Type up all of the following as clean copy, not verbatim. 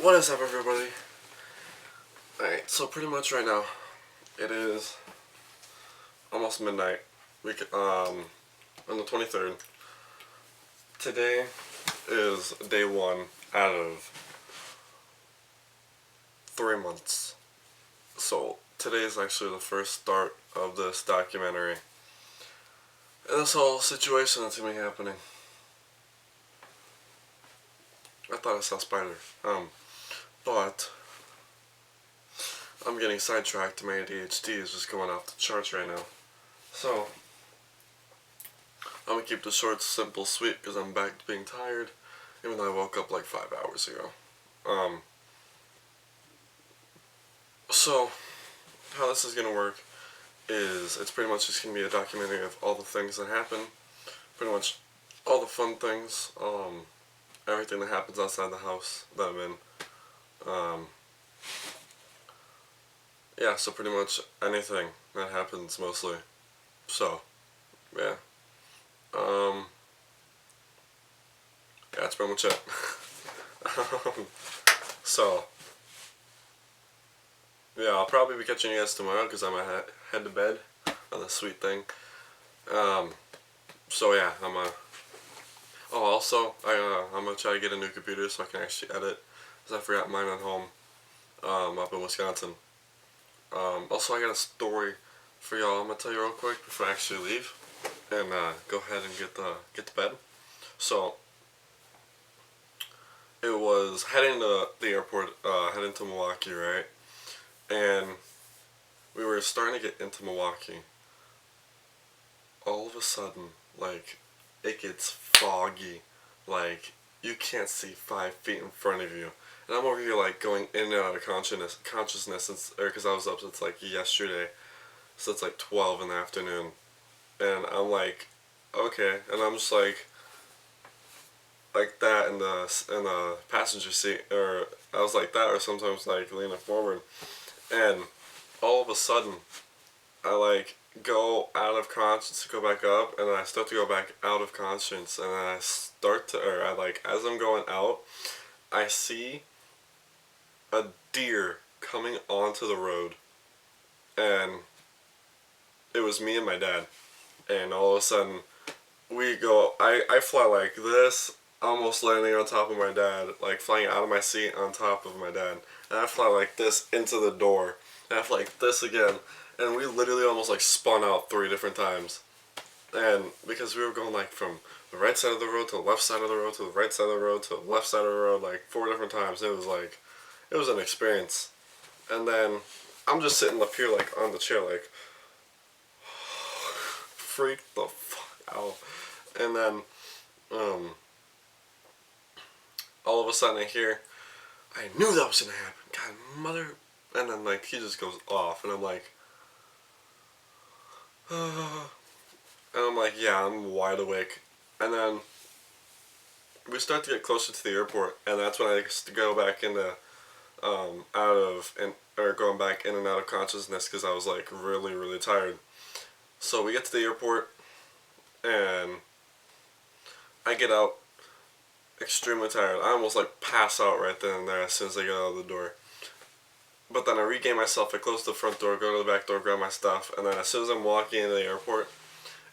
What is up, everybody? Alright, so pretty much right now, it is almost midnight, on the 23rd. Today is day 1 out of 3 months. So today is actually the first start of this documentary. And this whole situation that's gonna be happening. I thought I saw spiders. But I'm getting sidetracked. My ADHD is just going off the charts right now. So I'm gonna keep this short, simple, sweet, because I'm back to being tired, even though I woke up like 5 hours ago. So how this is gonna work is it's pretty much just gonna be a documentary of all the things that happen, pretty much all the fun things, everything that happens outside the house that I'm in. Yeah, so pretty much anything that happens mostly. So, yeah. Yeah, that's pretty much it. So, yeah, I'll probably be catching you guys tomorrow because I'm gonna head to bed on this sweet thing. So yeah, oh, also, I'm gonna try to get a new computer so I can actually edit, because I forgot mine at home, up in Wisconsin. Also, I got a story for y'all. I'm gonna tell you real quick before I actually leave, and go ahead and get to bed. So it was heading to the airport, heading to Milwaukee, right? And we were starting to get into Milwaukee. All of a sudden, like, it gets foggy. Like, you can't see 5 feet in front of you. And I'm over here, like, going in and out of consciousness, because I was up since, like, yesterday. So it's, like, 12 in the afternoon. And I'm like, okay. And I'm just, like that in the passenger seat. Or I was like that, or sometimes, like, leaning forward. And all of a sudden, I, like, go out of conscience to go back up, and then I start to go back out of conscience, and then I start to, or I, like, as I'm going out, I see a deer coming onto the road, and it was me and my dad, and all of a sudden, I fly like this, almost landing on top of my dad, like flying out of my seat on top of my dad, and I fly like this into the door, and I fly like this again, and we literally almost like spun out 3 different times. And because we were going like from the right side of the road to the left side of the road to the right side of the road to the left side of the road, like 4 different times. It was an experience. And then I'm just sitting up here like on the chair like freaked the fuck out. And then all of a sudden I hear, I knew that was gonna happen. God, mother. And then like he just goes off, and I'm like, and I'm like, yeah, I'm wide awake. And then we start to get closer to the airport, and that's when I go back into going back in and out of consciousness, because I was like really, really tired. So we get to the airport, and I get out extremely tired. I almost like pass out right then and there as soon as I get out of the door. But then I regain myself, I close the front door, go to the back door, grab my stuff, and then as soon as I'm walking into the airport,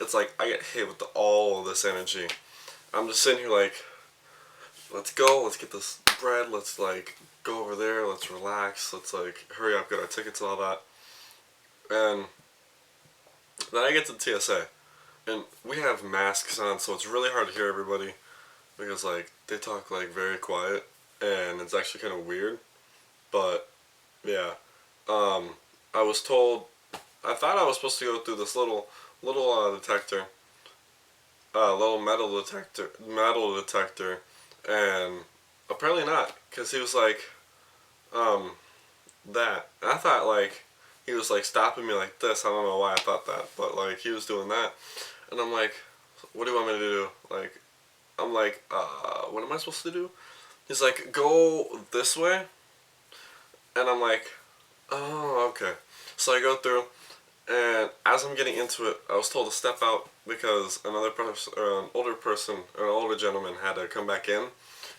it's like I get hit with all of this energy. I'm just sitting here like, let's go, let's get this bread, let's like go over there, let's relax, let's like hurry up, get our tickets and all that. And then I get to the TSA, and we have masks on, so it's really hard to hear everybody, because like they talk like very quiet, and it's actually kind of weird. But yeah, I was told, I thought I was supposed to go through this little detector, little metal detector, and apparently not, because he was like, that. And I thought like he was like stopping me like this. I don't know why I thought that, but like he was doing that, and I'm like, what do you want me to do? Like, I'm like, what am I supposed to do? He's like, go this way, and I'm like, oh, okay. So I go through, and as I'm getting into it, I was told to step out because another person, or an older person, or an older gentleman had to come back in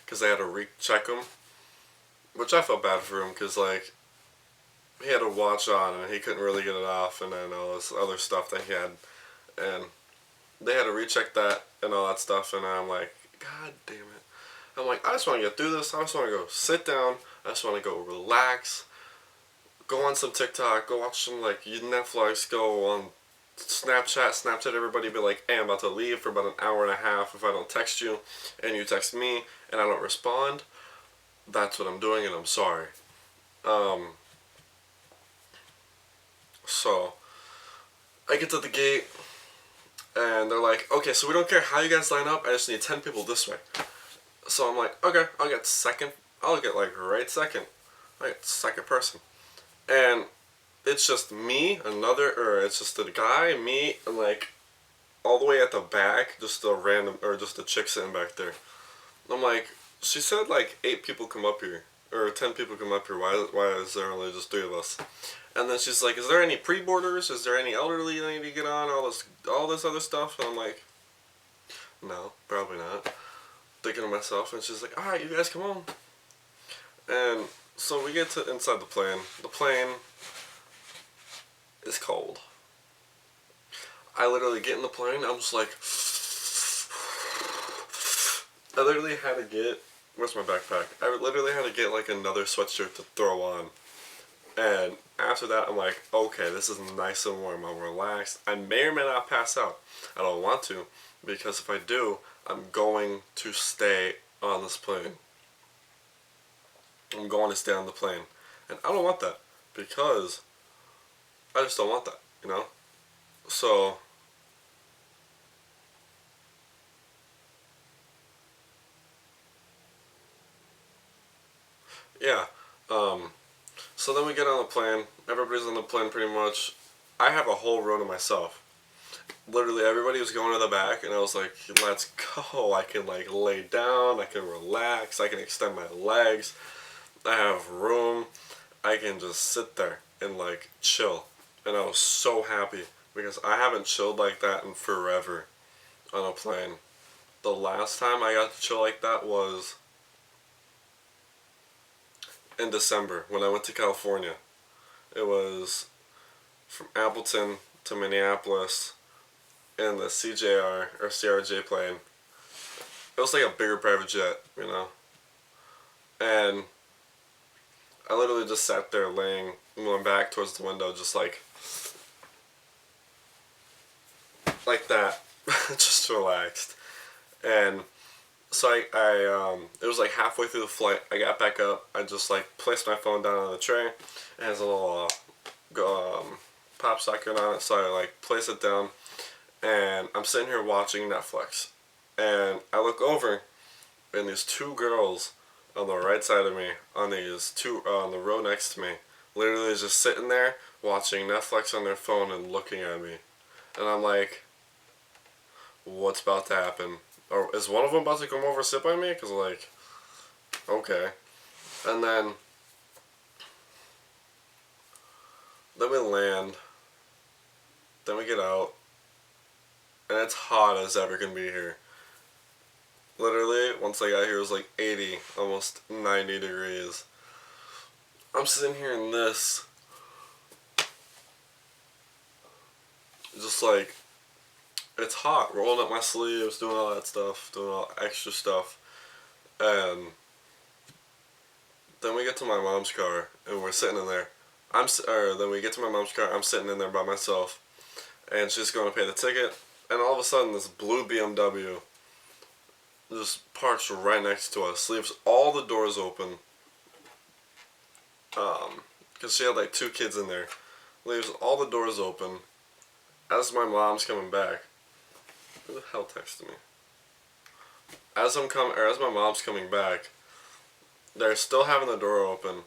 because they had to recheck him. which I felt bad for him because like he had a watch on and he couldn't really get it off, and then all this other stuff that he had, and they had to recheck that and all that stuff, and I'm like, God damn it. I'm like, I just want to get through this. I just want to go sit down. I just want to go relax. Go on some TikTok. Go watch some like Netflix. Go on Snapchat everybody. Be like, hey, I'm about to leave for about an hour and a half. If I don't text you, and you text me, and I don't respond, that's what I'm doing, and I'm sorry. Um, so I get to the gate, and they're like, okay, so we don't care how you guys line up. I just need 10 people this way. So I'm like, okay, I'll get second. I'll get like right second. I get second person. And it's just me, or it's just the guy, me, and like all the way at the back, just a random, or just a chick sitting back there. I'm like, she said like 8 people come up here, or 10 people come up here. Why is there only just 3 of us? And then she's like, is there any pre-boarders? Is there any elderly that need to get on? All this other stuff. And I'm like, no, probably not. Thinking to myself, and she's like, all right, you guys come on. And so we get to inside the plane. The plane is cold. I literally get in the plane. I'm just like, I literally had to get, where's my backpack? I literally had to get like another sweatshirt to throw on. And after that, I'm like, okay, this is nice and warm. I'm relaxed. I may or may not pass out. I don't want to, because if I do, I'm going to stay on this plane. I'm going to stay on the plane. And I don't want that, because I just don't want that, you know? So, yeah. So then we get on the plane. Everybody's on the plane pretty much. I have a whole row to myself. Literally everybody was going to the back, and I was like, let's go. I can like lay down, I can relax, I can extend my legs, I have room, I can just sit there and like chill. And I was so happy because I haven't chilled like that in forever on a plane. The last time I got to chill like that was in December when I went to California. It was from Appleton to Minneapolis in the CJR or CRJ plane. It was like a bigger private jet, you know. And I literally just sat there laying my back towards the window, just like that, just relaxed. And so it was like halfway through the flight. I got back up. I just like placed my phone down on the tray. It has a little pop socket on it, so I like place it down, and I'm sitting here watching Netflix, and I look over, and there's 2 girls on the right side of me, on the row next to me, literally just sitting there watching Netflix on their phone and looking at me, and I'm like, what's about to happen? Or is one of them about to come over and sit by me? Cause like, okay, and then we land, then we get out, and it's hot as ever can be here. Literally, once I got here, it was like 80, almost 90 degrees. I'm sitting here in this, just like, it's hot, rolling up my sleeves, doing all that stuff, doing all extra stuff. And then we get to my mom's car, and we're sitting in there. Then we get to my mom's car, I'm sitting in there by myself, and she's going to pay the ticket, and all of a sudden this blue BMW just parks right next to us, leaves all the doors open, because she had like 2 kids in there, leaves all the doors open, as my mom's coming back. Who the hell texted me? As my mom's coming back, they're still having the door open,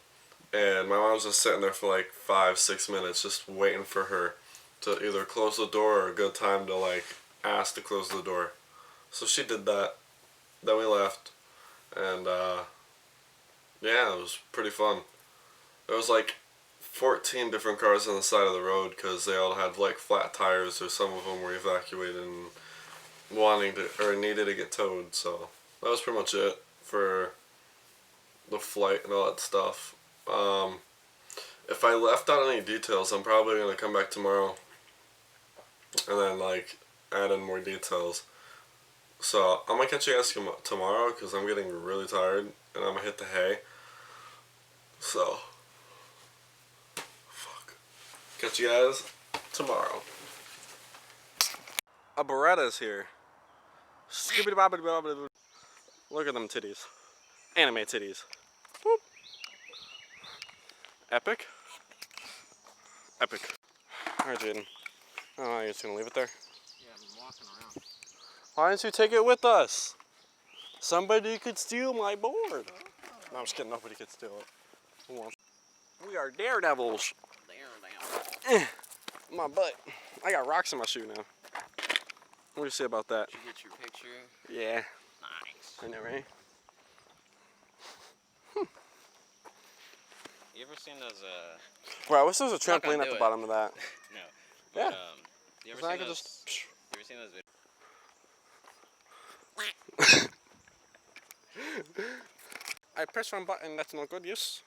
and my mom's just sitting there for like 5-6 minutes, just waiting for her to either close the door or a good time to like ask to close the door. So she did that. Then we left, and yeah, it was pretty fun. There was like 14 different cars on the side of the road because they all had like flat tires, or some of them were evacuated and wanting to or needed to get towed. So that was pretty much it for the flight and all that stuff. If I left out any details, I'm probably gonna come back tomorrow and then like add in more details. So I'm gonna catch you guys tomorrow because I'm getting really tired and I'm gonna hit the hay. So, fuck. Catch you guys tomorrow. A Beretta's here. Scooby bobbity. Look at them titties. Anime titties. Boop. Epic. Epic. Alright, Jaden. Oh, you're just gonna leave it there? Yeah, I'm walking around. Why didn't you take it with us? Somebody could steal my board. No, I'm just kidding. Nobody could steal it. We are daredevils. Daredevil. My butt. I got rocks in my shoe now. What do you say about that? Did you get your picture? Yeah. Nice. I know, right? You ever seen those, Well, I wish there was a not trampoline gonna at the do bottom of that. No. Yeah. But, you ever So I seen could those, just... you ever seen those videos? I pressed one button, that's no good use.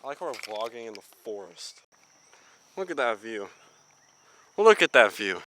I like how we're vlogging in the forest. Look at that view. Look at that view.